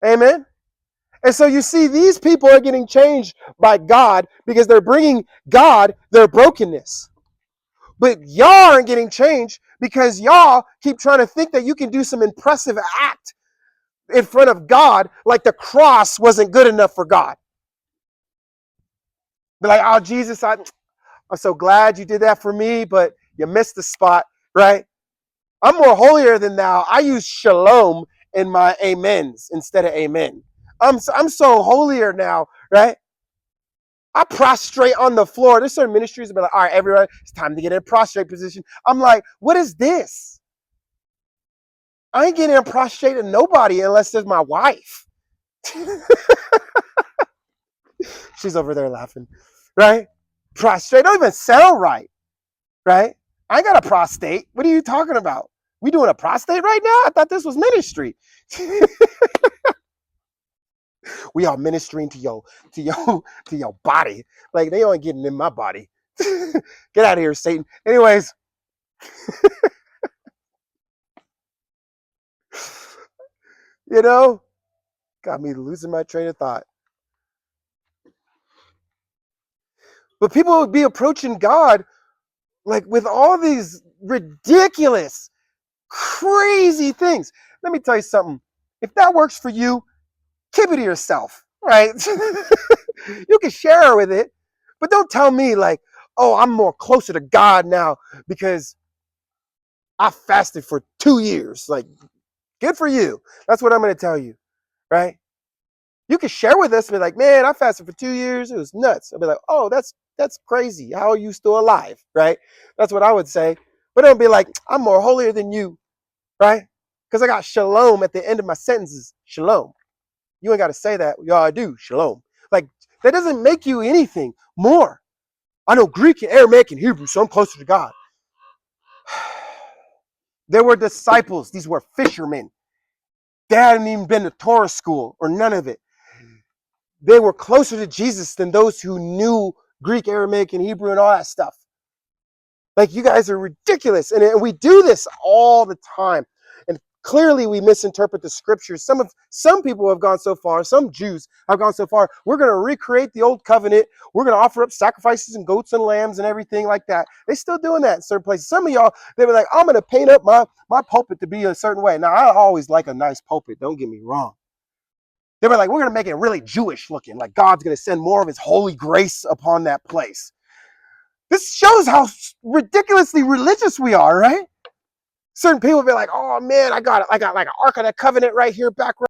Amen. And so you see, these people are getting changed by God because they're bringing God their brokenness. But y'all aren't getting changed because y'all keep trying to think that you can do some impressive act in front of God, like the cross wasn't good enough for God. Be like, oh, Jesus, I'm so glad you did that for me, but you missed the spot, right? I'm more holier than thou. I use shalom in my amens instead of amen. I'm so holier now, right? I prostrate on the floor. There's certain ministries that be like, all right, everyone, it's time to get in a prostrate position. I'm like, what is this? I ain't getting prostrate to nobody unless there's my wife. She's over there laughing, right? Prostrate don't even sound right, right? I ain't got a prostate. What are you talking about? We doing a prostate right now? I thought this was ministry. We are ministering to your body. Like they aren't getting in my body. Get out of here, Satan. Anyways, you know, got me losing my train of thought. But people would be approaching God like with all these ridiculous, crazy things. Let me tell you something. If that works for you, keep it to yourself, right? You can share with it, but don't tell me like, oh, I'm more closer to God now because I fasted for 2 years. Like, good for you. That's what I'm going to tell you, right? You can share with us, be like, man, I fasted for 2 years. It was nuts. I'll be like, oh, that's crazy. How are you still alive, right? That's what I would say. But don't be like, I'm more holier than you, right? Because I got shalom at the end of my sentences. Shalom. You ain't got to say that. Yeah, I do. Shalom. Like, that doesn't make you anything more. I know Greek and Aramaic and Hebrew, so I'm closer to God. There were disciples. These were fishermen. They hadn't even been to Torah school or none of it. They were closer to Jesus than those who knew Greek, Aramaic, and Hebrew and all that stuff. Like, you guys are ridiculous. And we do this all the time. And clearly we misinterpret the scriptures. Some people have gone so far, some Jews have gone so far, we're going to recreate the old covenant. We're going to offer up sacrifices and goats and lambs and everything like that. They're still doing that in certain places. Some of y'all, they were like, I'm going to paint up my pulpit to be a certain way. Now, I always like a nice pulpit. Don't get me wrong. They were like, we're going to make it really Jewish looking. Like God's going to send more of his holy grace upon that place. This shows how ridiculously religious we are, right? Certain people be like, oh man, I got like an Ark of the Covenant right here, back